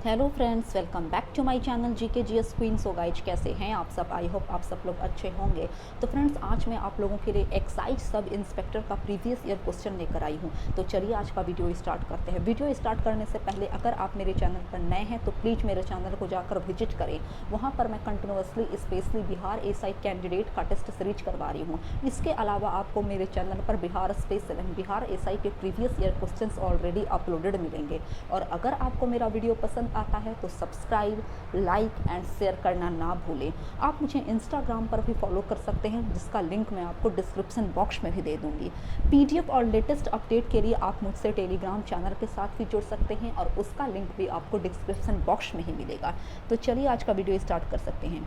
Hello friends, welcome back to my channel GK GS queen. So guys, कैसे हैं आप सब? आई होप आप सब लोग अच्छे होंगे। तो फ्रेंड्स, आज मैं आप लोगों के लिए एक्साइज सब इंस्पेक्टर का प्रीवियस ईयर क्वेश्चन लेकर आई हूं। तो चलिए आज का वीडियो स्टार्ट करते हैं। वीडियो स्टार्ट करने से पहले अगर आप मेरे चैनल पर नए हैं तो प्लीज़ मेरे चैनल को जाकर विजिट करें। वहाँ पर मैं continuously specially Bihar SI candidate का टेस्ट सीरीज करवा रही हूँ। इसके अलावा आपको मेरे चैनल पर Bihar special and Bihar SI के previous year question already uploaded मिलेंगे। और अगर आपको मेरा वीडियो पसंद आता है तो सब्सक्राइब, लाइक एंड शेयर करना ना भूलें। आप मुझे इंस्टाग्राम पर भी फॉलो कर सकते हैं, जिसका लिंक मैं आपको डिस्क्रिप्शन बॉक्स में भी दे दूंगी। पीडीएफ और लेटेस्ट अपडेट के लिए आप मुझसे टेलीग्राम चैनल के साथ भी जुड़ सकते हैं और उसका लिंक भी आपको डिस्क्रिप्शन बॉक्स में ही मिलेगा। तो चलिए आज का वीडियो स्टार्ट कर सकते हैं।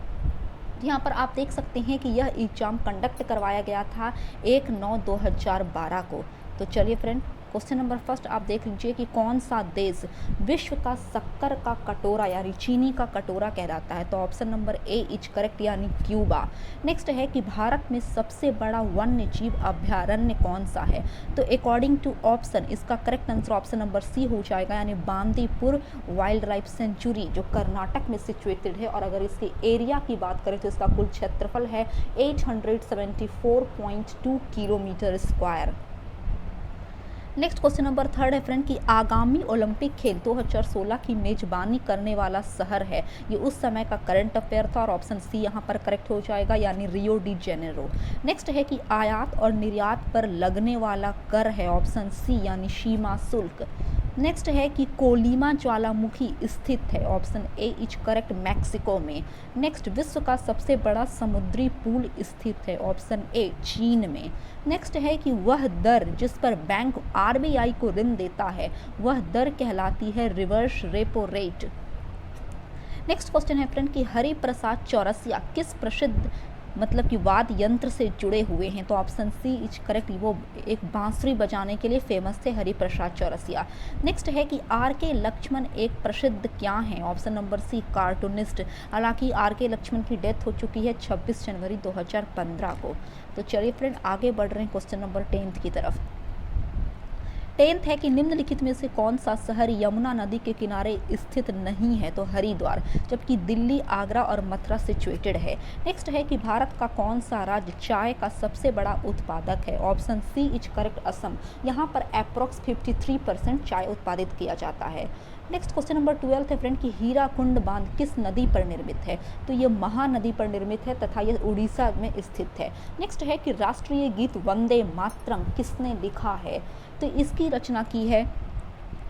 यहाँ पर आप देख सकते हैं कि यह एग्ज़ाम कंडक्ट करवाया गया था 1/9/2012 को। तो चलिए फ्रेंड, क्वेश्चन नंबर फर्स्ट आप देख लीजिए कि कौन सा देश विश्व का शक्कर का कटोरा यानी चीनी का कटोरा कहलाता है। तो option number A is correct, यानी क्यूबा। नेक्स्ट है कि भारत में सबसे बड़ा वन्य जीव अभ्यारण्य कौन सा है। तो अकॉर्डिंग टू ऑप्शन इसका correct answer option number C हो जाएगा, यानी बांदीपुर वाइल्ड लाइफ सेंचुरी, जो कर्नाटक में सिचुएटेड है। और अगर इसके एरिया की बात करें तो इसका कुल क्षेत्रफल है 874.2 kilometre square. Next question number third है फ्रेंड कि आगामी ओलंपिक खेल 2016 की मेजबानी करने वाला शहर है। ये उस समय का करंट अफेयर था और ऑप्शन सी यहाँ पर करेक्ट हो जाएगा, यानी रियो डी जेनेरो। नेक्स्ट है कि आयात और निर्यात पर लगने वाला कर है, ऑप्शन सी यानी सीमा शुल्क। नेक्स्ट है कि कोलिमा ज्वालामुखी स्थित है, option A is correct, Mexico में। नेक्स्ट, विश्व का सबसे बड़ा समुद्री पूल स्थित है, ऑप्शन ए चीन में। नेक्स्ट है कि वह दर जिस पर बैंक आरबीआई को ऋण देता है वह दर कहलाती है reverse repo rate. Next question है फ्रेंड कि हरिप्रसाद चौरसिया किस प्रसिद्ध मतलब कि वाद्य यंत्र से जुड़े हुए हैं। तो ऑप्शन सी इज करेक्ट, वो एक बांसुरी बजाने के लिए फेमस थे हरिप्रसाद चौरसिया। नेक्स्ट है कि आर के लक्ष्मण एक प्रसिद्ध क्या हैं, ऑप्शन नंबर सी कार्टूनिस्ट। हालांकि आर के लक्ष्मण की डेथ हो चुकी है 26 जनवरी 2015 को। तो चलिए फ्रेंड, आगे बढ़ रहे हैं क्वेश्चन नंबर 10 की तरफ। 10th है कि निम्नलिखित में से कौन सा शहर यमुना नदी के किनारे स्थित नहीं है। तो हरिद्वार, जबकि दिल्ली, आगरा और मथुरा सिचुएटेड है। नेक्स्ट है कि भारत का कौन सा राज्य चाय का सबसे बड़ा उत्पादक है, option C is correct, Assam. यहाँ पर अप्रॉक्स 53% चाय उत्पादित किया जाता है। नेक्स्ट क्वेश्चन नंबर 12 है फ्रेंड कि हीराकुंड बांध किस नदी पर निर्मित है। तो ये महानदी पर निर्मित है तथा यह उड़ीसा में स्थित है। नेक्स्ट है कि राष्ट्रीय गीत वंदे मातरम किसने लिखा है। तो इसकी रचना की है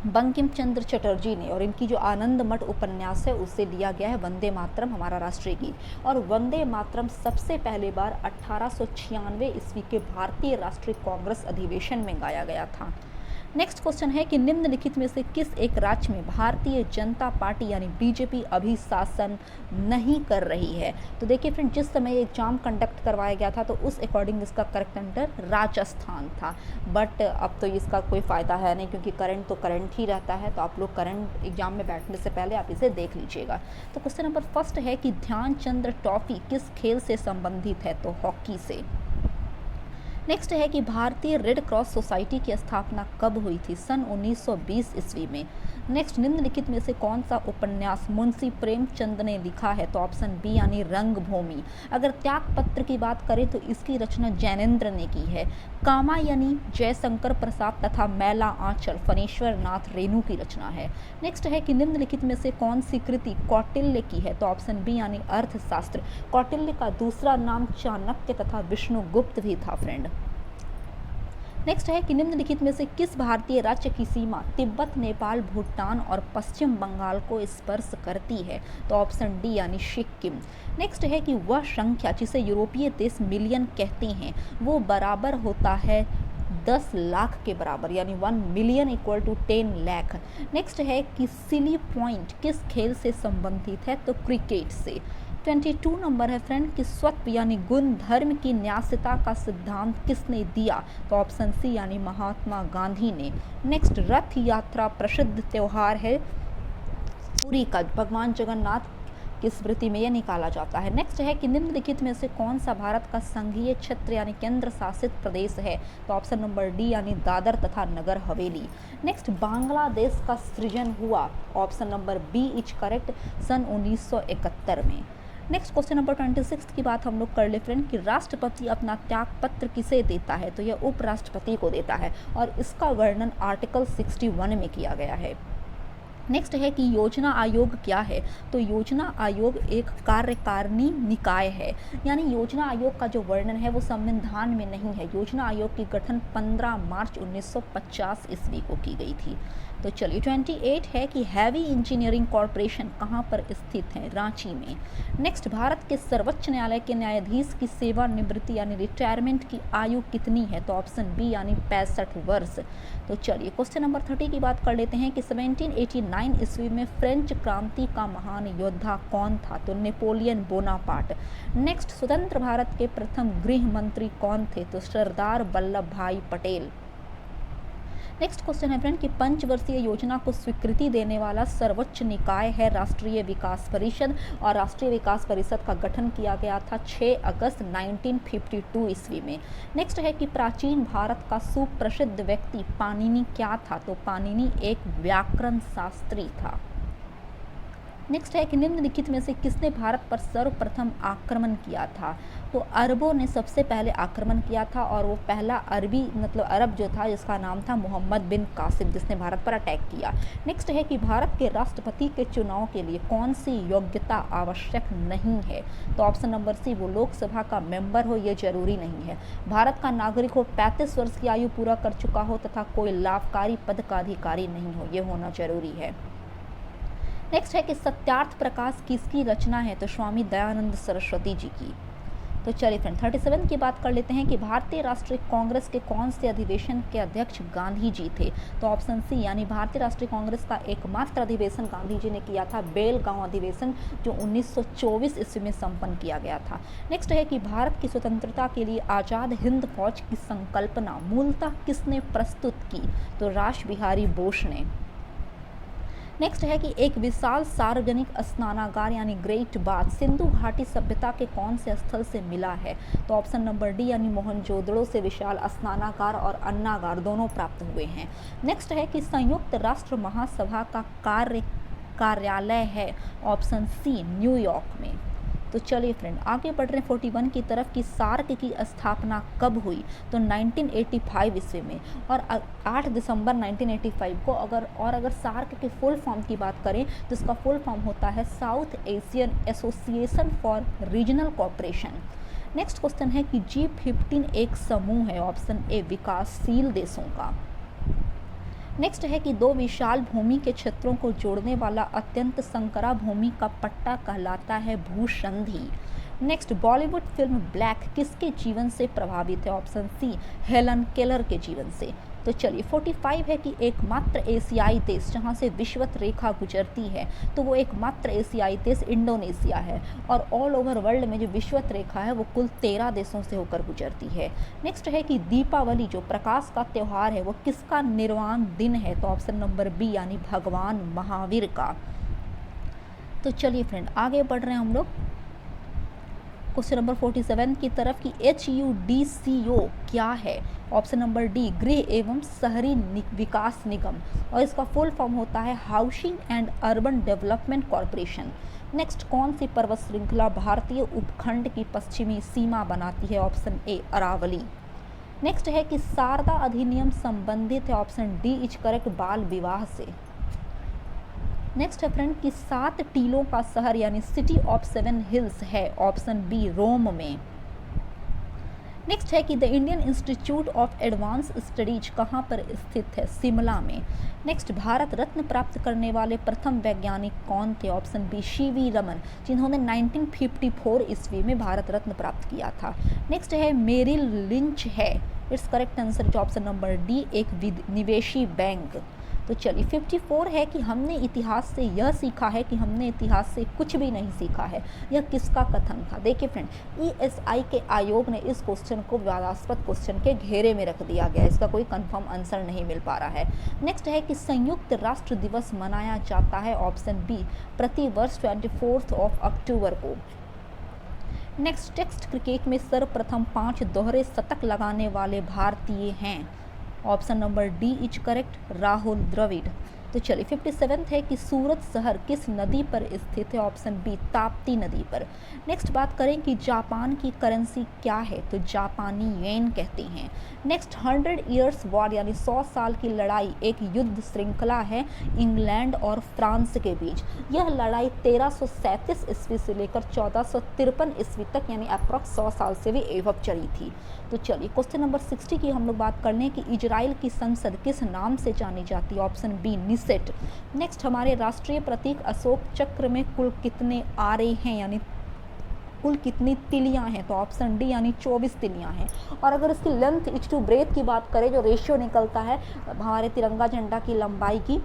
बंकिम चंद्र चटर्जी ने, और इनकी जो आनंद मठ उपन्यास है उससे लिया गया है वंदे मातरम हमारा राष्ट्रीय गीत। और वंदे मातरम सबसे पहले बार 1896 ईस्वी के भारतीय राष्ट्रीय कांग्रेस अधिवेशन में गाया गया था। नेक्स्ट क्वेश्चन है कि निम्नलिखित में से किस एक राज्य में भारतीय जनता पार्टी यानी बीजेपी अभी शासन नहीं कर रही है। तो देखिए फ्रेंड, जिस समय एग्जाम कंडक्ट करवाया गया था तो उस अकॉर्डिंग इसका करेक्ट आंसर राजस्थान था। बट अब तो इसका कोई फ़ायदा है नहीं, क्योंकि करंट तो करंट ही रहता है। तो आप लोग करंट एग्जाम में बैठने से पहले आप इसे देख लीजिएगा। तो क्वेश्चन नंबर फर्स्ट है कि ध्यानचंद ट्रॉफी किस खेल से संबंधित है। तो हॉकी से। नेक्स्ट है कि भारतीय रेड क्रॉस सोसाइटी की स्थापना कब हुई थी। सन 1920 ईस्वी में। नेक्स्ट, निम्नलिखित में से कौन सा उपन्यास मुंशी प्रेमचंद ने लिखा है। तो ऑप्शन बी यानी रंगभूमि। अगर त्यागपत्र की बात करें तो इसकी रचना जैनेन्द्र ने की है। कामायनी जयशंकर प्रसाद तथा मैला आंचल फणेश्वर नाथ रेणु की रचना है। नेक्स्ट है कि निम्नलिखित में से कौन सी कृति कौटिल्य की है। तो ऑप्शन बी यानी अर्थशास्त्र। कौटिल्य का दूसरा नाम चाणक्य तथा विष्णुगुप्त भी था फ्रेंड। नेक्स्ट है कि निम्नलिखित में से किस भारतीय राज्य की सीमा तिब्बत, नेपाल, भूटान और पश्चिम बंगाल को स्पर्श करती है। तो ऑप्शन डी यानी सिक्किम। नेक्स्ट है कि वह संख्या जिसे यूरोपीय देश मिलियन कहते हैं वो बराबर होता है 10 लाख के बराबर, यानी 1 million equal to 10 lakh. Next है कि सिली पॉइंट किस खेल से संबंधित है। तो क्रिकेट से। 22 नंबर है फ्रेंड कि स्वत्व यानी गुण धर्म की न्यासिता का सिद्धांत किसने दिया। तो ऑप्शन सी यानी महात्मा गांधी ने। नेक्स्ट, रथ यात्रा प्रसिद्ध त्यौहार है पुरी का। भगवान जगन्नाथ की स्मृति में ये निकाला जाता है। नेक्स्ट है कि निम्नलिखित में से कौन सा भारत का संघीय क्षेत्र यानी केंद्र शासित प्रदेश है, तो ऑप्शन नंबर डी यानी दादर तथा नगर हवेली। नेक्स्ट, बांग्लादेश का सृजन हुआ, option number B is correct, सन 1971 में। नेक्स्ट क्वेश्चन नंबर 26 की बात हम लोग कर ले फ्रेंड कि राष्ट्रपति अपना त्याग पत्र किसे देता है, तो यह उपराष्ट्रपति को देता है और इसका वर्णन आर्टिकल 61 में किया गया है। नेक्स्ट है कि योजना आयोग क्या है, तो योजना आयोग एक कार्यकारिणी निकाय है, यानी योजना आयोग का जो वर्णन है वो संविधान में नहीं है। योजना आयोग की गठन 15 मार्च 1950 ईस्वी को की गई थी। तो चलिए 28 है कि हैवी इंजीनियरिंग कॉरपोरेशन कहाँ पर स्थित है, रांची में। नेक्स्ट, भारत के सर्वोच्च न्यायालय के न्यायाधीश की सेवानिवृत्ति यानी रिटायरमेंट की आयु कितनी है, तो ऑप्शन बी यानी 65 वर्ष। तो चलिए क्वेश्चन नंबर 30 की बात कर लेते हैं कि 1789 ईस्वी में फ्रेंच क्रांति का महान योद्धा कौन था, तो नेपोलियन बोनापार्ट। नेक्स्ट, स्वतंत्र भारत के प्रथम गृह मंत्री कौन थे, तो सरदार वल्लभ भाई पटेल। नेक्स्ट क्वेश्चन है फ्रेंड कि पंचवर्षीय योजना को स्वीकृति देने वाला सर्वोच्च निकाय है राष्ट्रीय विकास परिषद, और राष्ट्रीय विकास परिषद का गठन किया गया था 6 अगस्त 1952 ईस्वी में। नेक्स्ट है कि प्राचीन भारत का सुप्रसिद्ध व्यक्ति पाणिनि क्या था, तो पाणिनि एक व्याकरण शास्त्री था। नेक्स्ट है कि निम्नलिखित में से किसने भारत पर सर्वप्रथम आक्रमण किया था, तो अरबों ने सबसे पहले आक्रमण किया था और वो पहला अरबी मतलब अरब जो था जिसका नाम था मोहम्मद बिन कासिम, जिसने भारत पर अटैक किया। नेक्स्ट है कि भारत के राष्ट्रपति के चुनाव के लिए कौन सी योग्यता आवश्यक नहीं है, तो ऑप्शन नंबर सी, वो लोकसभा का मेंबर हो, ये जरूरी नहीं है। भारत का नागरिक हो, 35 वर्ष की आयु पूरा कर चुका हो तथा कोई लाभकारी पद का अधिकारी नहीं हो, ये होना जरूरी है। नेक्स्ट है कि सत्यार्थ प्रकाश किसकी रचना है, तो स्वामी दयानंद सरस्वती जी की। तो चलिए फ्रेंड 37 की बात कर लेते हैं कि भारतीय राष्ट्रीय कांग्रेस के कौन से अधिवेशन के अध्यक्ष गांधी जी थे, तो ऑप्शन सी यानी भारतीय राष्ट्रीय कांग्रेस का एकमात्र अधिवेशन गांधी जी ने किया था बेलगांव अधिवेशन, जो 1924 ईस्वी में संपन्न किया गया था। नेक्स्ट है कि भारत की स्वतंत्रता के लिए आज़ाद हिंद फौज की संकल्पना मूलतः किसने प्रस्तुत की, तो रास बिहारी बोस ने। नेक्स्ट है कि एक विशाल सार्वजनिक स्नानागार यानी ग्रेट बाथ सिंधु घाटी सभ्यता के कौन से स्थल से मिला है, तो ऑप्शन नंबर डी यानी मोहनजोदड़ो से विशाल स्नानागार और अन्नागार दोनों प्राप्त हुए हैं। नेक्स्ट है कि संयुक्त राष्ट्र महासभा का कार्यालय है, ऑप्शन सी न्यूयॉर्क में। तो चलिए फ्रेंड आगे बढ़ रहे हैं 41 की तरफ कि सार्क की स्थापना कब हुई, तो 1985 ईस्वी में और 8 दिसंबर 1985 को। अगर सार्क के फुल फॉर्म की बात करें तो इसका फुल फॉर्म होता है south Asian association for regional cooperation. Next question है कि G15 एक समूह है, ऑप्शन ए विकासशील देशों का। नेक्स्ट है कि दो विशाल भूमि के क्षेत्रों को जोड़ने वाला अत्यंत संकरा भूमि का पट्टा कहलाता है भूसंधि। नेक्स्ट, बॉलीवुड फिल्म ब्लैक किसके जीवन से प्रभावित है, ऑप्शन सी हेलन केलर के जीवन से। तो चलिए 45 है कि एकमात्र एशियाई देश जहां से विषुवत रेखा गुजरती है, तो वो एकमात्र एशियाई देश इंडोनेशिया है और ऑल ओवर वर्ल्ड में जो विषुवत रेखा है वो कुल 13 देशों से होकर गुजरती है। नेक्स्ट है कि दीपावली जो प्रकाश का त्यौहार है वो किसका निर्वाण दिन है, तो ऑप्शन नंबर बी यानी भगवान महावीर का। तो चलिए फ्रेंड आगे बढ़ रहे हैं हम लोग क्वेश्चन नंबर 47 की तरफ कि HUDCO क्या है, ऑप्शन नंबर डी गृह एवं शहरी विकास निगम और इसका फुल फॉर्म होता है housing and urban development corporation. Next, कौन सी पर्वत श्रृंखला भारतीय उपखंड की पश्चिमी सीमा बनाती है, ऑप्शन ए अरावली। नेक्स्ट है कि शारदा अधिनियम संबंधित है, ऑप्शन डी इज करेक्ट बाल विवाह से। नेक्स्ट है फ्रेंड कि 7 टीलों का शहर यानी सिटी ऑफ 7 हिल्स है, ऑप्शन बी रोम में। नेक्स्ट है कि the Indian institute of advance studies कहाँ पर स्थित है, शिमला में। नेक्स्ट, भारत रत्न प्राप्त करने वाले प्रथम वैज्ञानिक कौन थे, ऑप्शन बी CV रमन, जिन्होंने 1954 ईस्वी में भारत रत्न प्राप्त किया था। नेक्स्ट है मेरिल लिंच है, it's correct answer option number D एक निवेशी बैंक। तो चलिए 54 है कि हमने इतिहास से यह सीखा है कि हमने इतिहास से कुछ भी नहीं सीखा है। यह किसका कथन था? देखिए फ्रेंड, ESI के आयोग ने इस क्वेश्चन को विवादास्पद क्वेश्चन के घेरे में रख दिया गया, इसका कोई कंफर्म आंसर नहीं मिल पा रहा है। नेक्स्ट है कि संयुक्त राष्ट्र दिवस मनाया जाता है, ऑप्शन बी, प्रति वर्ष 24 अक्टूबर को। नेक्स्ट, टेस्ट क्रिकेट में सर्वप्रथम 5 दोहरे शतक लगाने वाले भारतीय हैं, option number D is correct, Rahul Dravid. तो चलिए 57 है कि सूरत शहर किस नदी पर स्थित है, ऑप्शन बी, ताप्ती नदी पर। नेक्स्ट बात करें कि जापान की करेंसी क्या है, तो जापानी येन कहते हैं। नेक्स्ट, 100 ईयर्स वॉर यानी 100 साल की लड़ाई एक युद्ध श्रृंखला है इंग्लैंड और फ्रांस के बीच। यह लड़ाई 1337 ईस्वी से लेकर 1453 ईस्वी तक यानी अप्रॉक्स 100 साल से भी एवं चली थी। तो चलिए क्वेश्चन नंबर 60 की हम लोग बात कर लें कि इजराइल की संसद किस नाम से जानी जाती है, ऑप्शन बी, निसेट। नेक्स्ट, हमारे राष्ट्रीय प्रतीक अशोक चक्र में कुल कितने आरे हैं यानी कुल कितनी तिलियां हैं, तो ऑप्शन डी यानी 24 तिलियां हैं। और अगर इसकी लेंथ इज टू ब्रेथ की बात करें, जो रेशियो निकलता है हमारे तिरंगा झंडा की लंबाई की,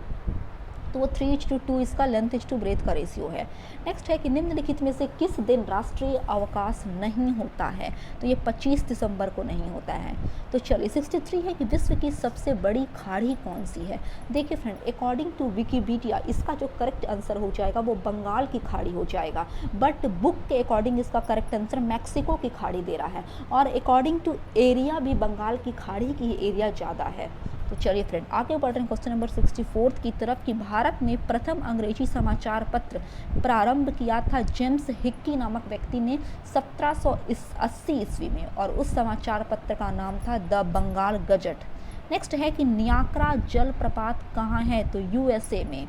तो वो 3:2 इसका लेंथ इज टू ब्रेथ का रेशियो है। नेक्स्ट है कि निम्नलिखित में से किस दिन राष्ट्रीय अवकाश नहीं होता है, तो ये 25 दिसंबर को नहीं होता है। तो चलिए 63 है कि विश्व की सबसे बड़ी खाड़ी कौन सी है। देखिए फ्रेंड, अकॉर्डिंग टू विकिपीडिया इसका जो करेक्ट आंसर हो जाएगा वो बंगाल की खाड़ी हो जाएगा, बट बुक के अकॉर्डिंग इसका करेक्ट आंसर मैक्सिको की खाड़ी दे रहा है, और अकॉर्डिंग टू एरिया भी बंगाल की खाड़ी की एरिया ज़्यादा है। तो चलिए फ्रेंड, आगे बढ़ रहे हैं क्वेश्चन नंबर 64 की तरफ कि भारत में प्रथम अंग्रेजी समाचार पत्र प्रारंभ किया था जेम्स हिक्की नामक व्यक्ति ने 1780 ईस्वी में, और उस समाचार पत्र का नाम था द बंगाल गजट। नेक्स्ट है कि न्याकरा जलप्रपात कहाँ है, तो USA में।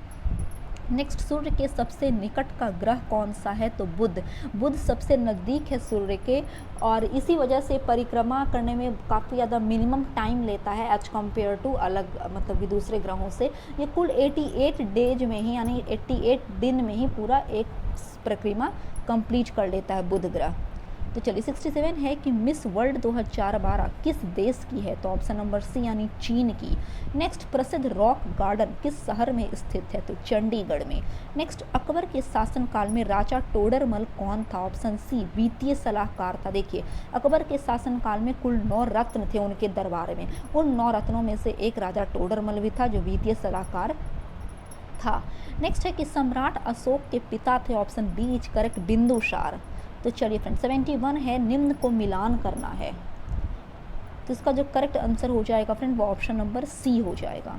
नेक्स्ट, सूर्य के सबसे निकट का ग्रह कौन सा है, तो बुध। बुध सबसे नज़दीक है सूर्य के, और इसी वजह से परिक्रमा करने में काफ़ी ज़्यादा मिनिमम टाइम लेता है एज कम्पेयर टू अलग मतलब कि दूसरे ग्रहों से। ये कुल 88 डेज में ही यानी 88 दिन में ही पूरा एक परिक्रमा कंप्लीट कर लेता है बुध ग्रह। तो चलिए 67 है कि मिस वर्ल्ड 2012 किस देश की है, तो ऑप्शन नंबर सी यानी चीन की। नेक्स्ट, प्रसिद्ध रॉक गार्डन किस शहर में स्थित है, तो चंडीगढ़ में। नेक्स्ट, अकबर के शासनकाल में राजा टोडरमल कौन था, ऑप्शन सी, वित्तीय सलाहकार था। देखिए, अकबर के शासनकाल में कुल 9 रत्न थे उनके दरबार में, उन 9 रत्नों में से एक राजा टोडरमल भी था जो वित्तीय सलाहकार था। नेक्स्ट है कि सम्राट अशोक के पिता थे, option B is correct, Bindusara. तो चलिए फ्रेंड 71 है निम्न को मिलान करना है, तो इसका जो करेक्ट आंसर हो जाएगा फ्रेंड वो ऑप्शन नंबर सी हो जाएगा।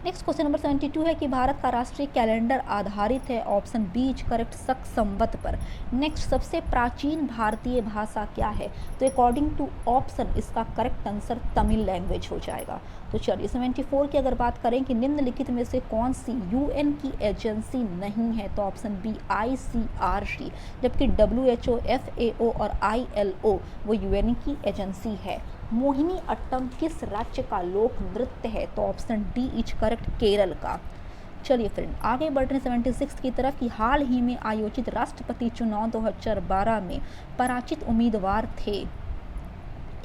नेक्स्ट क्वेश्चन नंबर 72 है कि भारत का राष्ट्रीय कैलेंडर आधारित है, ऑप्शन बी इज करेक्ट, शक संवत पर। नेक्स्ट, सबसे प्राचीन भारतीय भाषा क्या है, तो अकॉर्डिंग टू ऑप्शन इसका करेक्ट आंसर तमिल लैंग्वेज हो जाएगा। तो चलिए 74 की अगर बात करें कि निम्नलिखित में से कौन सी UN की एजेंसी नहीं है, तो ऑप्शन बी ICRC, जबकि WHO, FAO और ILO वो UN की एजेंसी है। मोहिनी अट्टम किस राज्य का लोक नृत्य है, तो option D is correct, Kerala का। चलिए फ्रेंड, आगे बढ़ रहे हैं 76 की तरफ कि हाल ही में आयोजित राष्ट्रपति चुनाव 2012 में पराजित उम्मीदवार थे,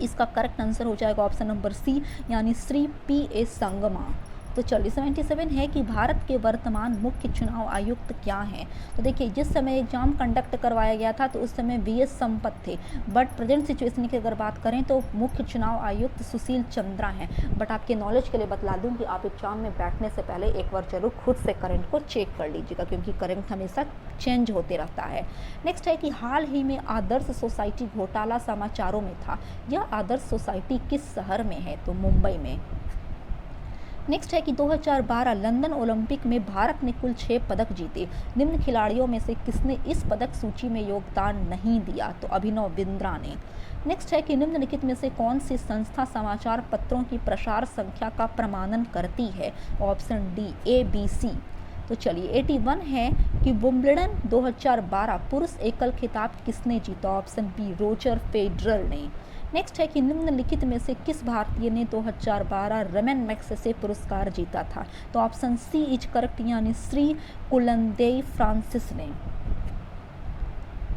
इसका करेक्ट आंसर हो जाएगा ऑप्शन नंबर सी यानी श्री PA संगमा। तो चलिए 77 है कि भारत के वर्तमान मुख्य चुनाव आयुक्त क्या हैं, तो देखिए जिस समय एग्जाम कंडक्ट करवाया गया था तो उस समय VS संपत थे, बट प्रेजेंट सिचुएशन की अगर बात करें तो मुख्य चुनाव आयुक्त सुशील चंद्रा हैं। बट आपके नॉलेज के लिए बतला दूं कि आप एग्जाम में बैठने से पहले एक बार जरूर खुद से करंट को चेक कर लीजिएगा, क्योंकि करंट हमेशा चेंज होते रहता है। नेक्स्ट है कि हाल ही में आदर्श सोसाइटी घोटाला समाचारों में था, यह आदर्श सोसाइटी किस शहर में है, तो मुंबई में। नेक्स्ट है कि 2012 लंदन ओलंपिक में भारत ने कुल 6 पदक जीते, निम्न खिलाड़ियों में से किसने इस पदक सूची में योगदान नहीं दिया, तो अभिनव बिंद्रा ने। नेक्स्ट है कि निम्नलिखित में से कौन सी संस्था समाचार पत्रों की प्रसार संख्या का प्रमाणन करती है, ऑप्शन डी ABC। तो चलिए 81 है कि विंबलडन 2012 पुरुष एकल खिताब किसने जीता, ऑप्शन बी रोजर फेडरर ने। नेक्स्ट है कि निम्नलिखित में से किस भारतीय ने 2012 रमन मैग्सेसे पुरस्कार जीता था, तो ऑप्शन सी इज करेक्ट यानी श्री कुलंदेई फ्रांसिस ने।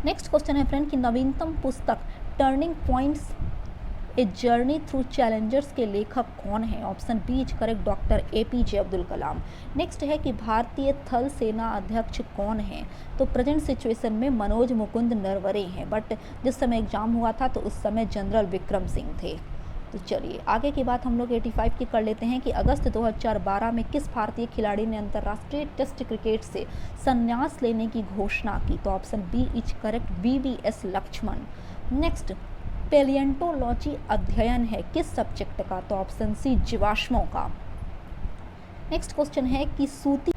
नेक्स्ट क्वेश्चन है फ्रेंड कि नवीनतम पुस्तक turning points a journey through challengers के लेखक कौन है? Option B is correct, doctor APJ Abdul Kalam. Next है कि भारतीय थल सेना अध्यक्ष कौन है? तो प्रेजेंट सिचुएशन में मनोज मुकुंद नरवरे हैं, बट जिस समय एग्जाम हुआ था तो उस समय जनरल विक्रम सिंह थे। तो चलिए आगे की बात हम लोग 85 की कर लेते हैं कि अगस्त 2012 में किस भारतीय खिलाड़ी ने अंतर्राष्ट्रीय टेस्ट क्रिकेट से संन्यास लेने की घोषणा की? तो option B is correct, VVS Laxman. Next, paleontology अध्ययन है किस सब्जेक्ट का? तो ऑप्शन सी जीवाश्मों का। नेक्स्ट क्वेश्चन है कि सूती,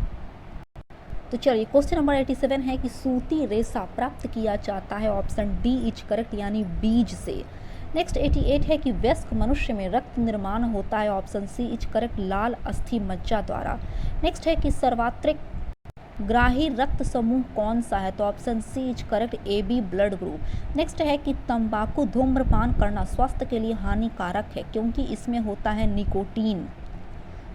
तो चलिए क्वेश्चन नंबर 87 है कि सूती रेशा प्राप्त किया जाता है? ऑप्शन डी इज करेक्ट, यानी बीज से। नेक्स्ट 88 है कि वयस्क मनुष्य में रक्त निर्माण होता है? ऑप्शन सी इज करेक्ट, लाल अस्थि मज्जा द्वारा। नेक्स्ट है कि सर्वात्रिक ग्राही रक्त समूह कौन सा है? तो option C is correct, AB blood group. Next है कि तंबाकू धूम्रपान करना स्वास्थ्य के लिए हानिकारक है क्योंकि इसमें होता है निकोटीन।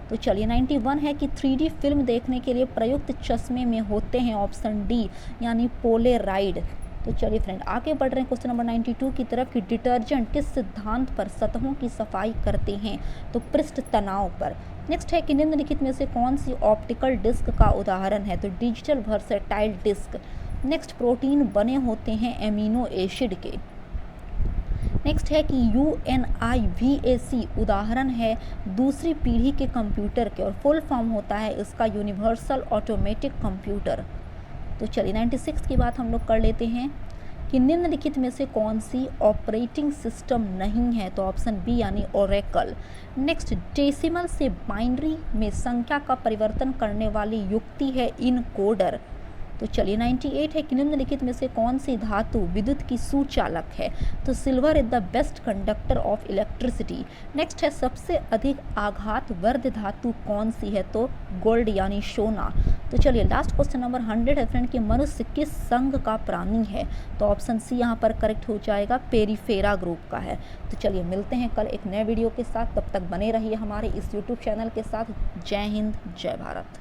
तो चलिए 91 है कि 3D फिल्म देखने के लिए प्रयुक्त चश्मे में होते हैं? ऑप्शन डी यानी पोलेराइड। तो चलिए फ्रेंड आगे बढ़ रहे हैं क्वेश्चन नंबर 92 की तरफ कि डिटर्जेंट किस सिद्धांत पर सतहों की सफाई करते हैं? तो पृष्ठ तनाव पर। नेक्स्ट है कि निम्नलिखित में से कौन सी ऑप्टिकल डिस्क का उदाहरण है? तो digital versatile disc. Next, protein बने होते हैं एमिनो एसिड के। नेक्स्ट है कि UNIVAC उदाहरण है दूसरी पीढ़ी के कंप्यूटर के और फुल फॉर्म होता है इसका यूनिवर्सल ऑटोमेटिक कंप्यूटर। तो चलिए 96 की बात हम लोग कर लेते हैं कि निम्नलिखित में से कौन सी ऑपरेटिंग सिस्टम नहीं है? तो ऑप्शन बी यानी ओरेकल। नेक्स्ट, डेसिमल से बाइनरी में संख्या का परिवर्तन करने वाली युक्ति है इनकोडर। तो चलिए 98 है कि निम्नलिखित में से कौन सी धातु विद्युत की सुचालक है? तो silver is the best conductor of electricity. Next है सबसे अधिक आघात वर्ध धातु कौन सी है? तो गोल्ड यानी सोना। तो चलिए लास्ट क्वेश्चन नंबर 100 है फ्रेंड कि मनुष्य किस संघ का प्राणी है? तो ऑप्शन सी यहाँ पर करेक्ट हो जाएगा, पेरिफेरा ग्रुप का है। तो चलिए मिलते हैं कल एक नए वीडियो के साथ, तब तक बने रहिए हमारे इस यूट्यूब चैनल के साथ। जय हिंद, जय भारत।